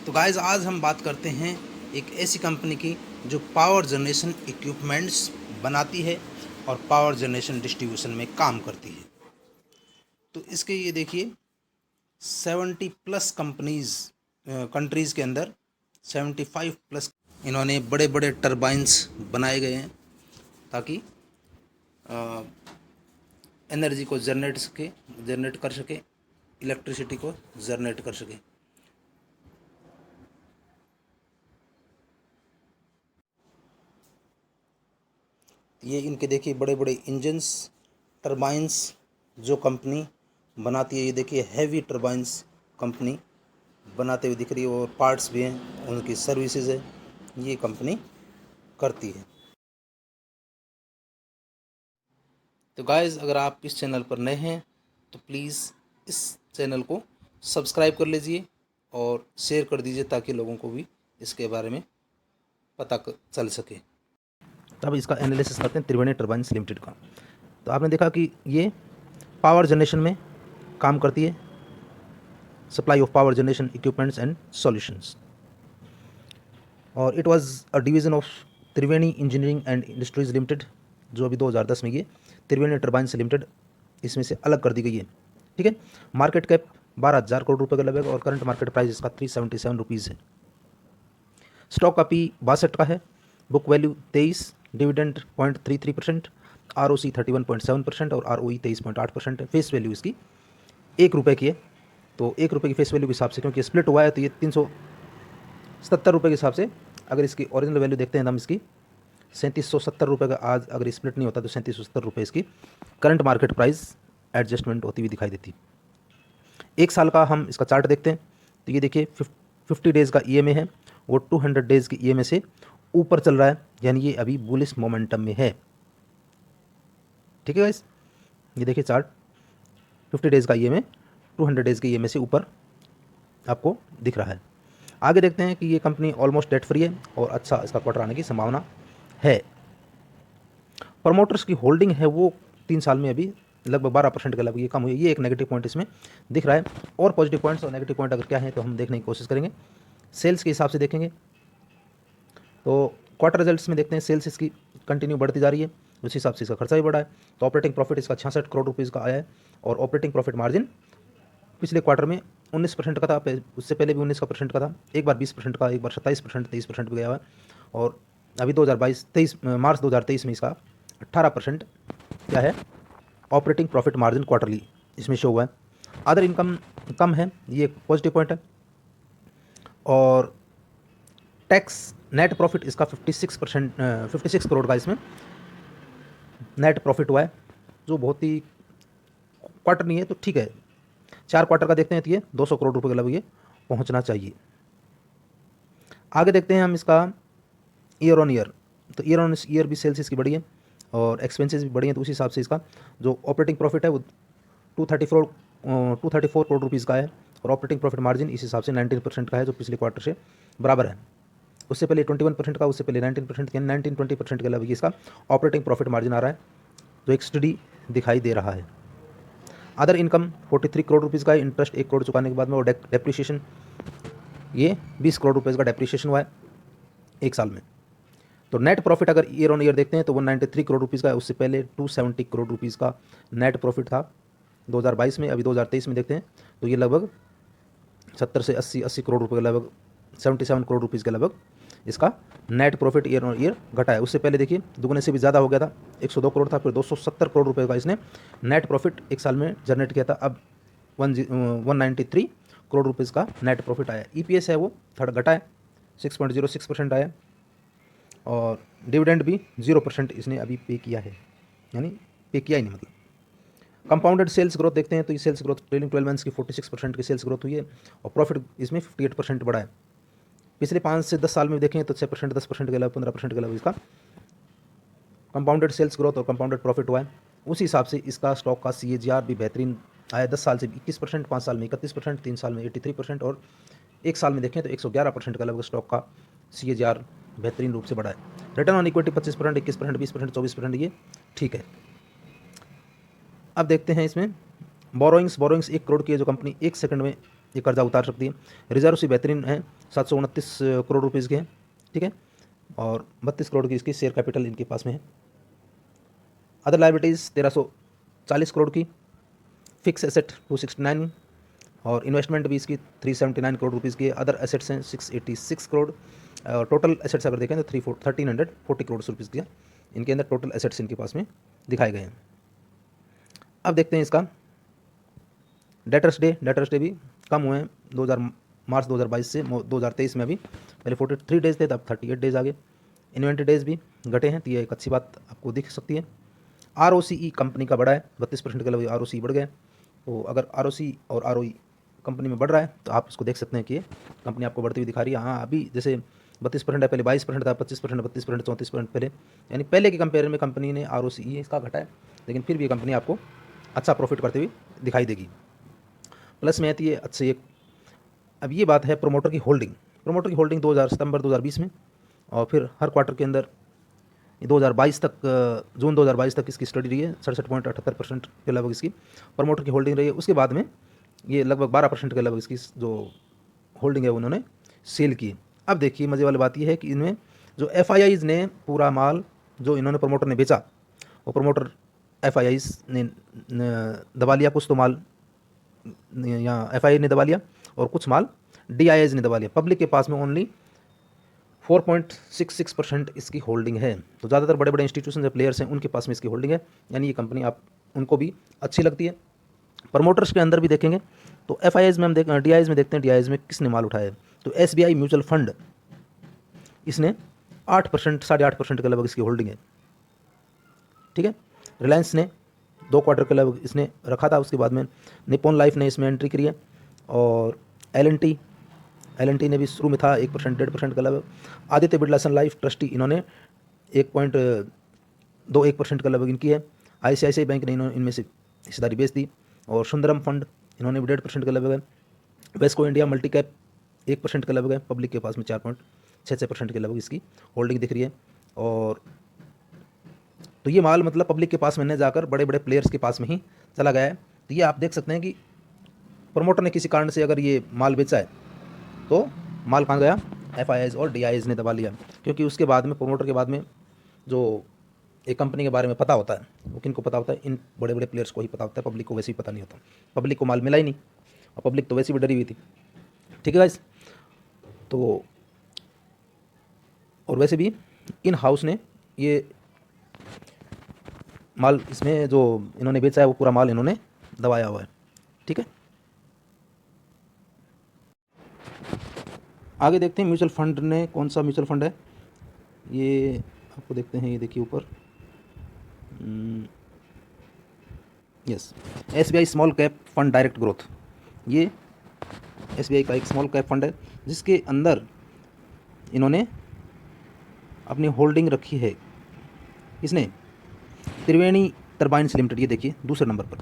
तो गाइस आज हम बात करते हैं एक ऐसी कंपनी की जो पावर जनरेशन इक्विपमेंट्स बनाती है और पावर जनरेशन डिस्ट्रीब्यूशन में काम करती है। तो इसके ये देखिए 70 प्लस कंट्रीज़ के अंदर 75 प्लस इन्होंने बड़े बड़े टरबाइंस बनाए गए हैं ताकि एनर्जी को जनरेट कर सके, इलेक्ट्रिसिटी को जनरेट कर सके। ये इनके देखिए बड़े बड़े इंजन्स, टरबाइंस जो कंपनी बनाती है। ये देखिए हैवी टरबाइंस कंपनी बनाते हुए दिख रही है और पार्ट्स भी हैं, उनकी सर्विसेज है, ये कंपनी करती है। तो गाइस अगर आप इस चैनल पर नए हैं तो प्लीज़ इस चैनल को सब्सक्राइब कर लीजिए और शेयर कर दीजिए ताकि लोगों को भी इसके बारे में पता चल सके। तब इसका एनालिसिस करते हैं त्रिवेणी टर्बाइन्स लिमिटेड का। तो आपने देखा कि ये पावर जनरेशन में काम करती है, supply of power generation equipments and solutions, और it was a division of Triveni Engineering and Industries Limited, जो अभी 2010 में ये त्रिवेणी टर्बाइन्स लिमिटेड इसमें से अलग कर दी गई है। ठीक है, मार्केट कैप 12,000 करोड़ रुपये का लगभग और करंट मार्केट प्राइस इसका 377 रुपीज़ है। स्टॉक का पी 62 का है, बुक वैल्यू 23, डिविडेंड 0.33%, ROC 31.7% और ROE 23.8% है। फेस वैल्यू इसकी 1 रुपये की है। तो 1 रुपये की फेस वैल्यू के हिसाब से, क्योंकि स्प्लिट हुआ है तो ये 370 रुपये के हिसाब से, अगर इसकी ओरिजिनल वैल्यू देखते हैं हम इसकी 3770 रुपये का, आज अगर स्प्लिट नहीं होता तो 3770 रुपये इसकी करंट मार्केट प्राइस एडजस्टमेंट होती हुई दिखाई देती। एक साल का हम इसका चार्ट देखते हैं तो ये देखिए 50 डेज़ का EMA है, वो 200 डेज़ की EMA से ऊपर चल रहा है, यानी ये अभी बुलिश मोमेंटम में है। ठीक है गाइस, ये देखिए चार्ट 50 डेज़ का EMA 200 डेज़ के EMA से ऊपर आपको दिख रहा है। आगे देखते हैं कि ये कंपनी ऑलमोस्ट डेट फ्री है और अच्छा इसका क्वार्टर आने की संभावना है। प्रमोटर्स की होल्डिंग है वो 3 साल में अभी लगभग 12% के लगभग ये कम हुई। ये एक नेगेटिव पॉइंट इसमें दिख रहा है। और पॉजिटिव पॉइंट्स और नेगेटिव पॉइंट अगर क्या है तो हम देखने की कोशिश करेंगे। सेल्स के हिसाब से देखेंगे तो क्वार्टर रिजल्ट्स में देखते हैं सेल्स इसकी कंटिन्यू बढ़ती जा रही है, उस हिसाब से इसका खर्चा भी बढ़ा है। तो ऑपरेटिंग प्रॉफिट इसका 66 करोड़ रुपीज़ का आया है और ऑपरेटिंग प्रॉफिट मार्जिन पिछले क्वार्टर में 19% का था, उससे पहले भी 19% का था, एक बार 20% का, एक बार 27%, 23% भी गया हुआ है और अभी 2022-23 मार्च 2023 में इसका 18% क्या है ऑपरेटिंग प्रॉफिट मार्जिन क्वार्टरली इसमें शो हुआ है। अदर इनकम कम है, ये एक पॉजिटिव पॉइंट है। और टैक्स नेट प्रॉफिट इसका 56 करोड़ का इसमें नेट प्रॉफिट हुआ है, जो बहुत ही क्वार्टर नहीं है तो ठीक है। 4 क्वार्टर का देखते हैं तो ये 200 करोड़ रुपये के लगभग ये पहुंचना चाहिए। आगे देखते हैं हम इसका ईयर ऑन ईयर। तो ईयर ऑन ईयर भी सेल्स इसकी बढ़ी है और एक्सपेंसेस भी बढ़ी हैं, तो उसी हिसाब से इसका जो ऑपरेटिंग प्रॉफिट है वो 234 करोड़ रुपीज़ का है और ऑपरेटिंग प्रॉफिट मार्जिन इस हिसाब से 19% का है, जो पिछले क्वार्टर से बराबर है। उससे पहले 21% का, उससे पहले 19%, यानी 19-20% के लगभग इसका ऑपरेटिंग प्रॉफिट मार्जिन आ रहा है, जो एक स्टडी दिखाई दे रहा है। अदर इनकम 43 करोड़ रुपीज़ का है, इंटरेस्ट 1 करोड़ चुकाने के बाद में, और डेप्रिसिएशन ये 20 करोड़ रुपये का डेप्रिसिएशन हुआ है एक साल में। तो नेट प्रॉफिट अगर ईयर ऑन ईयर देखते हैं तो 193 करोड़ रुपीज़ का है, उससे पहले 270 करोड़ रुपीज़ का नेट प्रॉफिट था 2022 में। अभी 2023 में देखते हैं तो ये लगभग 70 से 80 करोड़ रुपये के लगभग 77 करोड़ रुपीज़ के लगभग इसका net profit year on year घटा है। उससे पहले देखिए दुगने से भी ज़्यादा हो गया था, 102 करोड़ था, फिर 270 करोड़ रुपये का इसने नेट प्रॉफिट एक साल में जनरेट किया था। अब 193 करोड़ रुपीज़ का नेट प्रॉफिट आया। EPS है वो थोड़ा घटा है, 6.06% आया और डिविडेंड भी 0% इसने अभी पे किया है, यानी पे किया ही नहीं मतलब। कंपाउंडेड सेल्स ग्रोथ देखते हैं तो ये सेल्स ग्रोथ ट्रेलिंग 12 मंथ्स की 46% की सेल्स ग्रोथ हुई है और प्रॉफिट इसमें 58% बढ़ा है। पिछले 5 से 10 साल में देखें तो 6%, 10% के अलावा 15% के अलावा इसका कंपाउंडेड सेल्स ग्रोथ और कंपाउंडेड प्रॉफिट हुआ है। उसी हिसाब से इसका स्टॉक का CAGR भी बेहतरीन आया, 10 साल से 21%, 5 साल में 31%, 3 साल में 83% और एक साल में देखें तो 111% का लगभग स्टॉक का CAGR बेहतरीन रूप से बढ़ा है। रिटर्न ऑन इक्विटी 25%, 21%, 20%, 24%, ये ठीक है। अब देखते हैं इसमें बोरोइंग्स 1 करोड़ की है जो कंपनी 1 सेकंड में ये कर्जा उतार सकती है। रिजर्व भी बेहतरीन है, 729 करोड़ रुपीज़ के हैं, ठीक है, और 32 करोड़ की इसकी शेयर कैपिटल इनके पास में है। अदर लाइबिलिटीज़ 1340 करोड़ की, फिक्स एसेट 269 और इन्वेस्टमेंट भी इसकी 379 करोड़ रुपीज़ की है। अदर एसेट्स हैं 686 करोड़, और टोटल एसेट्स अगर देखें तो 1340 करोड़ रुपीज़ की इनके अंदर टोटल एसेट्स इनके पास में दिखाए गए हैं। अब देखते हैं इसका डेटर्स डे भी कम हुए हैं मार्च 2022 से 2023 में। अभी पहले 43 डेज थे, तब 38 डेज आ गए। इन्वेंट्री डेज भी घटे हैं, तो ये एक अच्छी बात आपको दिख सकती है। ROCE कंपनी का बढ़ा है, 32% के लगभग ROCE बढ़ गया। तो अगर ROCE और ROE कंपनी में बढ़ रहा है तो आप इसको देख सकते हैं कि ये कंपनी आपको बढ़ती हुई दिखा रही है। हाँ, अभी जैसे 32% है, पहले 22% था, 25%, 32%, 34% पहले, यानी पहले के कंपेयर में कंपनी ने ROCE इसका घटा है, लेकिन फिर भी ये कंपनी आपको अच्छा प्रॉफिट करते हुए दिखाई देगी। प्लस में आती है अच्छी एक, अब ये बात है प्रोमोटर की होल्डिंग। सितंबर 2020 में, और फिर हर क्वार्टर के अंदर 2022 तक, जून 2022 तक इसकी स्टडी रही है। 67.78% के लगभग इसकी प्रमोटर की होल्डिंग रही है। उसके बाद में ये लगभग 12% के लगभग इसकी जो होल्डिंग है उन्होंने सेल की। अब देखिए मज़े वाली बात यह है कि इनमें जो FIIs ने पूरा माल जो इन्होंने प्रमोटर ने बेचा, वो प्रमोटर FIIs ने दबा लिया, कुछ तो माल या FII ने दबा लिया और कुछ माल DIIs ने दबा लिया। पब्लिक के पास में ओनली 4.66% इसकी होल्डिंग है। तो ज़्यादातर बड़े बड़े इंस्टीट्यूशन जो प्लेयर्स हैं उनके पास में इसकी होल्डिंग है, यानी ये कंपनी आप उनको भी अच्छी लगती है। प्रमोटर्स के अंदर भी देखेंगे तो FIIs में हम DIIs में देखते हैं, DIIs में किसने माल उठाया है। तो SBI म्यूचुअल फंड, इसने 8%, 8.5% के लगभग इसकी होल्डिंग है, ठीक है। रिलायंस ने 2 क्वार्टर के लगभग इसने रखा था, उसके बाद में निप्पॉन लाइफ ने इसमें एंट्री करी है, और LNT ने भी शुरू में था 1%, 1.5% का लगभग। आदित्य बिरला सन लाइफ ट्रस्टी, इन्होंने 1.21% का लगभग इनकी है। ICICI बैंक ने इनमें से हिस्सेदारी बेच दी, और सुंदरम फंड इन्होंने भी 1.5% का लगभग है। वेस्को इंडिया मल्टी कैप 1% का लगभग है। पब्लिक के पास में 4.66% के लगभग इसकी होल्डिंग दिख रही है। और तो ये माल मतलब पब्लिक के पास में न जाकर बड़े बड़े प्लेयर्स के पास में ही चला गया है। तो ये आप देख सकते हैं कि प्रमोटर ने किसी कारण से अगर ये माल बेचा है तो माल कहाँ गया, FIIs और DIIs ने दबा लिया, क्योंकि उसके बाद में प्रमोटर के बाद में जो एक कंपनी के बारे में पता होता है वो किन को पता होता है, इन बड़े बड़े प्लेयर्स को ही पता होता है, पब्लिक को वैसे ही पता नहीं होता। पब्लिक को माल मिला ही नहीं, और पब्लिक तो वैसे भी डरी हुई थी, ठीक है गाइस। तो और वैसे भी इन हाउस ने ये माल, इसमें जो इन्होंने बेचा है वो पूरा माल इन्होंने दबाया हुआ है, ठीक है। आगे देखते हैं म्यूचुअल फंड ने, कौन सा म्यूचुअल फंड है ये आपको देखते हैं। ये देखिए ऊपर, yes, SBI small cap fund direct growth. ये SBI का एक स्मॉल कैप फंड है जिसके अंदर इन्होंने अपनी होल्डिंग रखी है। इसने त्रिवेणी टर्बाइन्स लिमिटेड, ये देखिए दूसरे नंबर पर।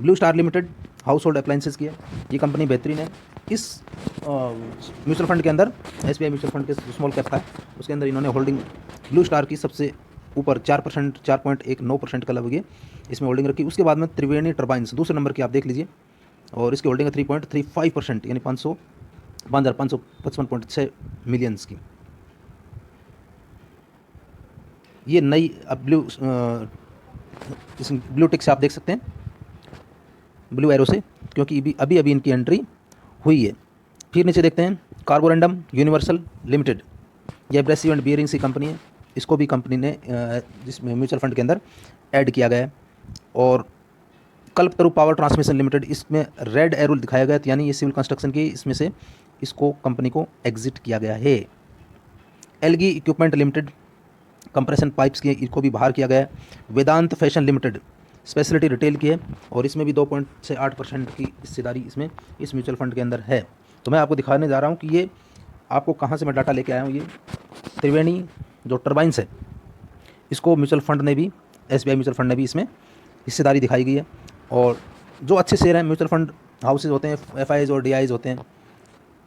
Blue star limited house hold appliances की है, ये कंपनी बेहतरीन है। इस म्यूचुअल फंड के अंदर, SBI म्यूचुअल फंड के स्मॉल कैप था, उसके अंदर इन्होंने होल्डिंग ब्लू स्टार की सबसे ऊपर 4%, 4.19% का लगभग इसमें होल्डिंग रखी। उसके बाद में त्रिवेणी टर्बाइन्स दूसरे नंबर की आप देख लीजिए, और इसकी होल्डिंग है 3.35%, यानी 5,555.6 मिलियंस की। ये नई अब ब्लू टिक से आप देख सकते हैं, ब्लू एरो से, क्योंकि अभी इनकी एंट्री हुई है। फिर नीचे देखते हैं कार्बोरेंडम यूनिवर्सल लिमिटेड, यह एब्रेसिव एंड बियरिंग्स की कंपनी है। इसको भी कंपनी ने जिसमें म्यूचुअल फंड के अंदर ऐड किया गया है। और कल्पतरु पावर ट्रांसमिशन लिमिटेड, इसमें रेड एरो दिखाया गया है, यानी ये सिविल कंस्ट्रक्शन की, इसमें से इसको कंपनी को एग्जिट किया गया है। Algae equipment limited compression pipes की, इसको भी बाहर किया गया है। वेदांत फैशन लिमिटेड स्पेशलिटी रिटेल की है, और इसमें भी 2.68% की हिस्सेदारी इसमें इस म्यूचुअल फंड के अंदर है। तो मैं आपको दिखाने जा रहा हूँ कि ये आपको कहाँ से मैं डाटा लेके आया हूँ। ये त्रिवेणी जो टर्बाइन्स है, इसको म्यूचुअल फंड ने भी, SBI म्यूचुअल फंड ने भी इसमें हिस्सेदारी दिखाई गई है। और जो अच्छे शेयर हैं, म्यूचुअल फंड हाउसेज होते हैं, FIIs और DIIs होते हैं,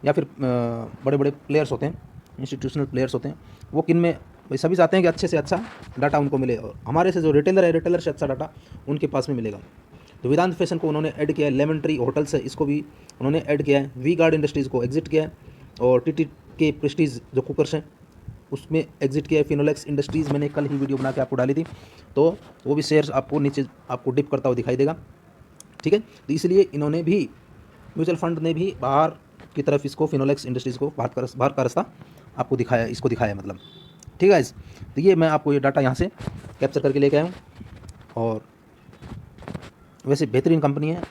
या फिर बड़े बड़े प्लेयर्स होते हैं, इंस्टीट्यूशनल प्लेयर्स होते हैं, वो किन में भाई सभी चाहते हैं कि अच्छे से अच्छा डाटा उनको मिले, और हमारे से जो रिटेलर है, रिटेलर से अच्छा डाटा उनके पास में मिलेगा। तो वेदांत फैशन को उन्होंने ऐड किया है, लेमन ट्री होटल्स है इसको भी उन्होंने ऐड किया है, वी गार्ड इंडस्ट्रीज़ को एग्जिट किया है, और टी के प्रेस्टीज जो कुकर्स हैं उसमें एग्जिट किया है, फिनोलेक्स इंडस्ट्रीज़ मैंने कल ही वीडियो बना के आपको डाली थी, तो वो भी शेयर्स आपको नीचे आपको डिप करता हुआ दिखाई देगा, ठीक है। तो इसलिए इन्होंने भी, म्यूचुअल फंड ने भी बाहर की तरफ इसको फिनोलेक्स इंडस्ट्रीज़ को बाहर का रास्ता आपको दिखाया, इसको दिखाया मतलब, ठीक है। तो ये मैं आपको ये डाटा यहाँ से कैप्चर करके लेके आया हूँ, और वैसे बेहतरीन कंपनी है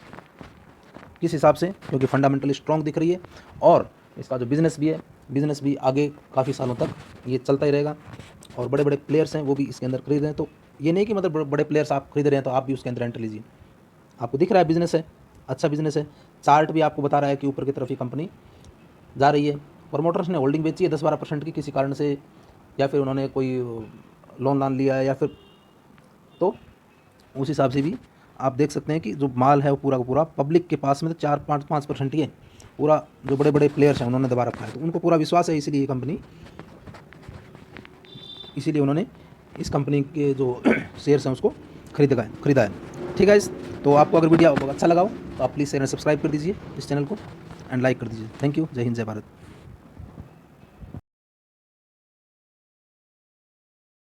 किस हिसाब से, क्योंकि फंडामेंटली स्ट्रॉन्ग दिख रही है, और इसका जो बिज़नेस भी है, बिज़नेस भी आगे काफ़ी सालों तक ये चलता ही रहेगा, और बड़े बड़े प्लेयर्स हैं वो भी इसके अंदर खरीद रहे हैं। तो ये नहीं कि मतलब बड़े प्लेयर्स आप खरीद रहे हैं तो आप भी उसके अंदर एंटर लीजिए, आपको दिख रहा है बिज़नेस है, अच्छा बिज़नेस है, चार्ट भी आपको बता रहा है कि ऊपर की तरफ ये कंपनी जा रही है। प्रमोटर्स ने होल्डिंग बेची है 10-12% की किसी कारण से, या फिर उन्होंने कोई लोन लिया है, या फिर तो उस हिसाब से भी आप देख सकते हैं कि जो माल है वो पूरा का पूरा पब्लिक के पास में तो 4-5% ही है, पूरा जो बड़े बड़े प्लेयर्स हैं उन्होंने दबा रखा है, तो उनको पूरा विश्वास है, इसीलिए ये कंपनी, इसीलिए उन्होंने इस कंपनी के जो शेयर्स हैं उसको खरीदा है, ठीक है। तो आपको अगर वीडियो अच्छा लगा हो तो आप प्लीज़ चैनल सब्सक्राइब कर दीजिए इस चैनल को, एंड लाइक कर दीजिए। थैंक यू, जय हिंद, जय भारत।